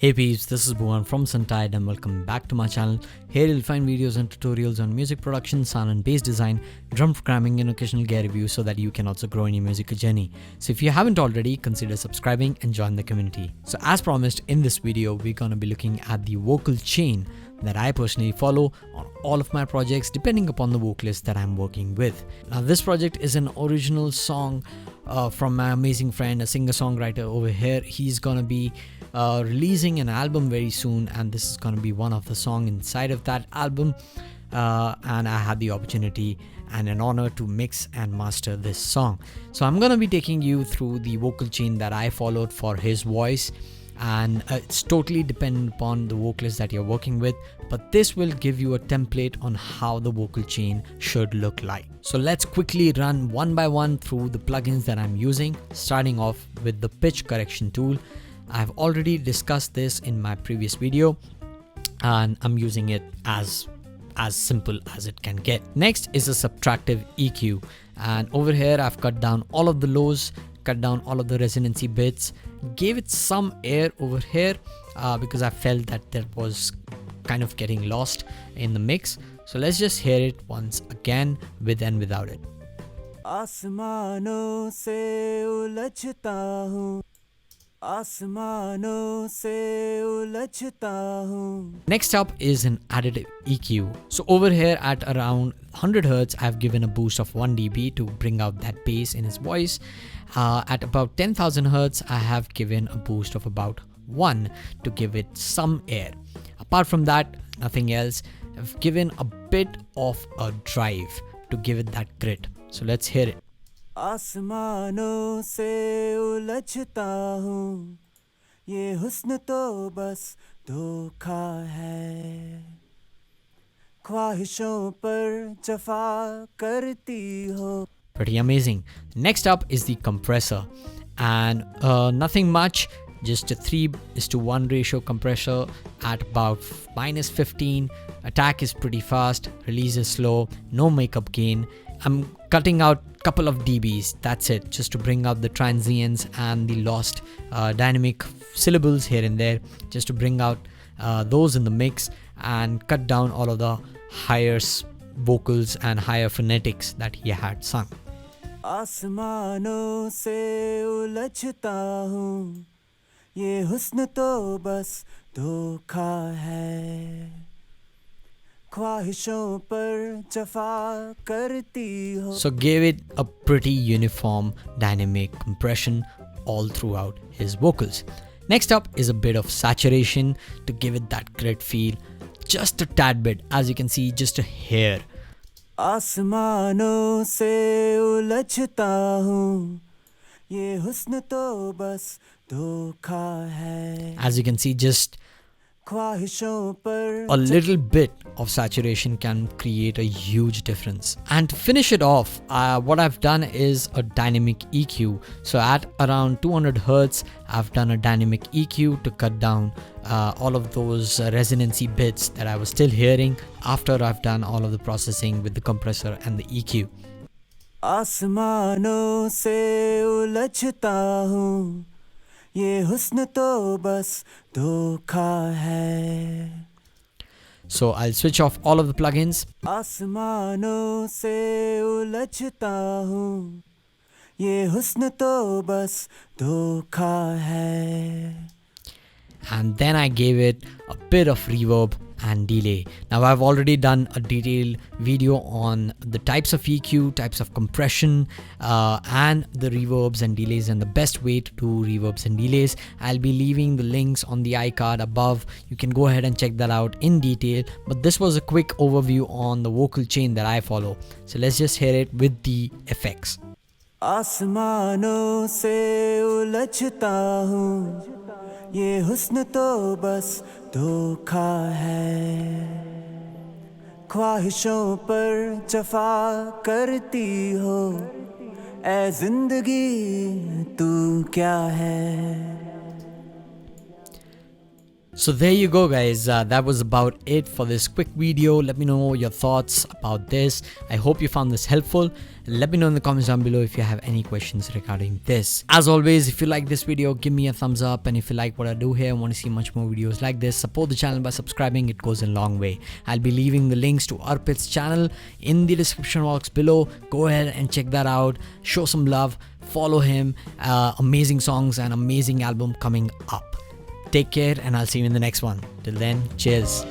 Hey peeps, this is Bhuvan from Suntide and welcome back to my channel. Here you'll find videos and tutorials on music production, sound and bass design, drum programming and occasional gear reviews so that you can also grow in your musical journey. So if you haven't already, consider subscribing and join the community. So as promised, in this video we're gonna be looking at the vocal chain that I personally follow on all of my projects depending upon the vocalist that I'm working with. Now this project is an original song from my amazing friend, a singer-songwriter over here. He's gonna be releasing an album very soon, and this is gonna be one of the songs inside of that album. And I had the opportunity and an honor to mix and master this song. So I'm gonna be taking you through the vocal chain that I followed for his voice, and it's totally dependent upon the vocalist that you're working with, but this will give you a template on how the vocal chain should look like. So let's quickly run one by one through the plugins that I'm using, starting off with the pitch correction tool. I've already discussed this in my previous video and I'm using it as simple as it can get. Next is a subtractive EQ, and over here I've cut down all of the lows, cut down all of the resonancy bits, gave it some air over here because I felt that was kind of getting lost in the mix. So let's just hear it once again with and without it. आसमानों से उलझता हूँ, आसमानों से उलझता हूँ. Next up is an additive EQ. So over here at around 100 Hz, I've given a boost of 1 dB to bring out that bass in his voice. At about 10,000 Hz, I have given a boost of about 1 to give it some air. Apart from that, nothing else. I've given a bit of a drive to give it that grit. So let's hear it. आसमानों से उलझता हूँ, ये हुस्न तो बस धोखा है, ख्वाहिशों पर जफा करती हो. Pretty amazing. Next up is the compressor, and nothing much, just a 3:1 ratio compressor at about -15. Attack is pretty fast, release is slow, no makeup gain. I'm cutting out a couple of dBs, that's it, just to bring out the transients and the lost dynamic syllables here and there, just to bring out those in the mix and cut down all of the higher vocals and higher phonetics that he had sung. आसमानों से उलझता हूँ, ये हुस्न तो बस धोखा है, ख्वाहिशों पर जफा करती हो. So gave it a pretty uniform dynamic compression all throughout his vocals. Next up is a bit of saturation to give it that grit feel, just a tad bit, as you can see, just a hair. आसमानों से उलझता हूँ, ये हुस्न तो बस धोखा है. As you can see, just a little bit of saturation can create a huge difference. And to finish it off, what I've done is a dynamic EQ. So at around 200 Hz, I've done a dynamic EQ to cut down all of those resonancy bits that I was still hearing after I've done all of the processing with the compressor and the EQ. आसमानों से उलझता हूँ, ये हुस्न तो बस धोखा है. So I'll switch off all of the plugins. आसमानों से उलझता हूँ, ये हुस्न तो बस धोखा है. And then I gave it a bit of reverb and delay. Now I've already done a detailed video on the types of EQ, types of compression, and the reverbs and delays and the best way to do reverbs and delays. I'll be leaving the links on the iCard above. You can go ahead and check that out in detail, but this was a quick overview on the vocal chain that I follow. So let's just hear it with the effects. आसमानों से उलझता हूँ, ये हुस्न तो बस धोखा है, ख्वाहिशों पर जफा करती हो, ऐ जिंदगी तू क्या है. So there you go, guys. That was about it for this quick video. Let me know your thoughts about this. I hope you found this helpful. Let me know in the comments down below if you have any questions regarding this. As always, if you like this video, give me a thumbs up, and if you like what I do here and want to see much more videos like this, support the channel by subscribing. It goes a long way. I'll be leaving the links to Arpit's channel in the description box below. Go ahead and check that out. Show some love. Follow him. Amazing songs and amazing album coming up. Take care, and I'll see you in the next one. Till then, cheers.